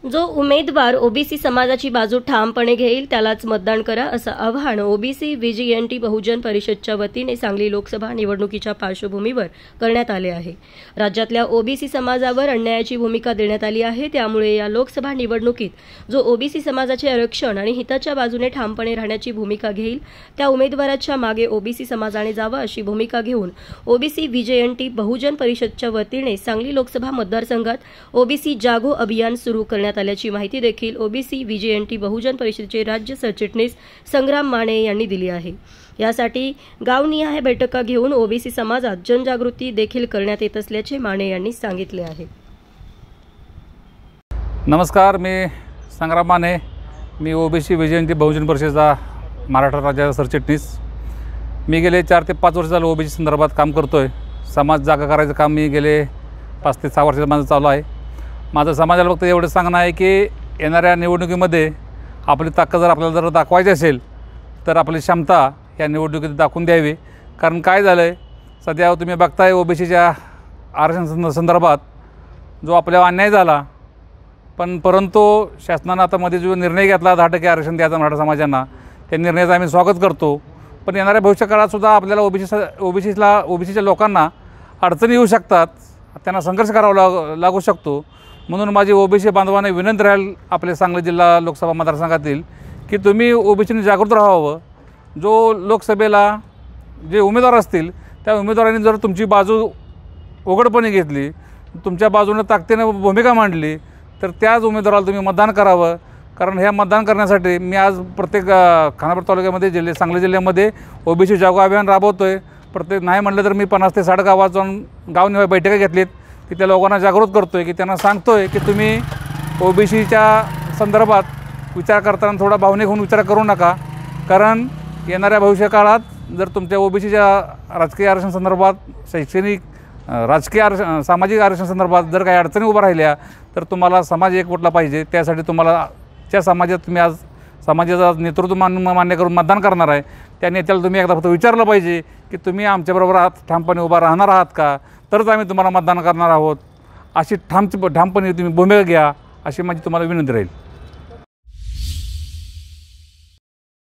जो उमेदवार ओबीसी समाजाची बाजू ठामपणे घेईल त्यालाच मतदान करा असं आवाहन ओबीसी व्हीजीएनटी बहुजन परिषदच्या वतीने सांगली लोकसभा निवडणुकीच्या पार्श्वभूमीवर करण्यात आले आहे। राज्यातल्या ओबीसी समाजावर अन्यायाची भूमिका देण्यात आली आहे, त्यामुळे या लोकसभा निवडणुकीत जो ओबीसी समाजाचे आरक्षण आणि हिताच्या बाजूने ठामपणे राहण्याची भूमिका घेईल त्या उमेदवाराच्या मागे ओबीसी समाजाने जावं अशी भूमिका घेऊन ओबीसी व्हीजीएनटी बहुजन परिषदच्या वतीने सांगली लोकसभा मतदारसंघात ओबीसी जागो अभियान सुरू करण्यात आल्याची माहिती देखील ओबीसी व्हीजीएनटी बहुजन परिषदेचे राज्य सरचिटणीस संग्राम माने यांनी दिली आहे। यासाठी गावनिहाय बैठका घेऊन ओबीसी समाजात जनजागृती देखील करण्यात येत असल्याचे माने यांनी सांगितले आहे। नमस्कार, मी संग्राम माने, मी ओबीसी व्हीजीएनटी बहुजन परिषदेचा महाराष्ट्र राज्याचा सरचिटणीस। मी गेले 4 ते 5 वर्ष झालं ओबीसी संदर्भात काम करतोय। समाज जागा करायचं काम मी गेले 5 ते 6 वर्षाचं माझं चालू आहे। माझं समाजाला फक्त एवढं सांगणं आहे की येणाऱ्या निवडणुकीमध्ये आपली ताकद जर आपल्याला जर दाखवायची असेल तर आपली क्षमता या निवडणुकीत दाखवून द्यावी। कारण काय झालं आहे, सध्या तुम्ही बघताय ओबीसीच्या आरक्षण संदर्भात जो आपल्याला अन्याय झाला, परंतु शासनानं आता मध्ये जो निर्णय घेतला 10% आरक्षण द्यायचा मराठा समाजांना, त्या निर्णयाचं आम्ही स्वागत करतो। पण येणाऱ्या भविष्य काळातसुद्धा आपल्याला ओबीसीच्या लोकांना अडचणी येऊ शकतात, त्यांना संघर्ष करावा लागू शकतो। म्हणून माझी ओबीसी बांधवांना विनंती राहील आपले सांगली जिल्हा लोकसभा मतदारसंघातील की तुम्ही ओबीसीने जागृत राहावं। जो लोकसभेला जे उमेदवार असतील त्या उमेदवारांनी जर तुमची बाजू उघडपणे घेतली, तुमच्या बाजूने ताकदीने भूमिका मांडली तर त्याच उमेदवाराला तुम्ही मतदान करावं। कारण ह्या मतदान करण्यासाठी मी आज प्रत्येक खानापूर तालुक्यामध्ये सांगली जिल्ह्यामध्ये ओबीसी जागो अभियान राबवतोय। प्रत्येक नाही म्हटलं तर मी 50 ते 60 गावात जाऊन गावनिहाय बैठका घेतलीत की त्या लोकांना जागृत करतोय की त्यांना सांगतोय की तुम्ही ओबीसीच्या संदर्भात विचार करताना थोडा भावनिक होऊन विचार करू नका। कारण येणाऱ्या भविष्य काळात जर तुमच्या ओबीसीच्या राजकीय आरक्षण संदर्भात, शैक्षणिक, राजकीय सामाजिक आरक्षण संदर्भात जर काही अडचणी उभ्या राहिल्या तर तुम्हाला समाज एकवटला पाहिजे। त्यासाठी तुम्हाला ज्या समाजात तुम्ही आज समाजाचा नेतृत्व मान्य करून मतदान करणार आहे त्या नेत्याला तुम्ही एकदा फक्त विचारलं पाहिजे की तुम्ही आमच्याबरोबर ठामपणे उभा राहणार आहात का, तरच आम्ही तुम्हाला मतदान करणार आहोत। अशी ठामपणे तुम्ही भूमिका घ्या, अशी माझी तुम्हाला विनंती राहील।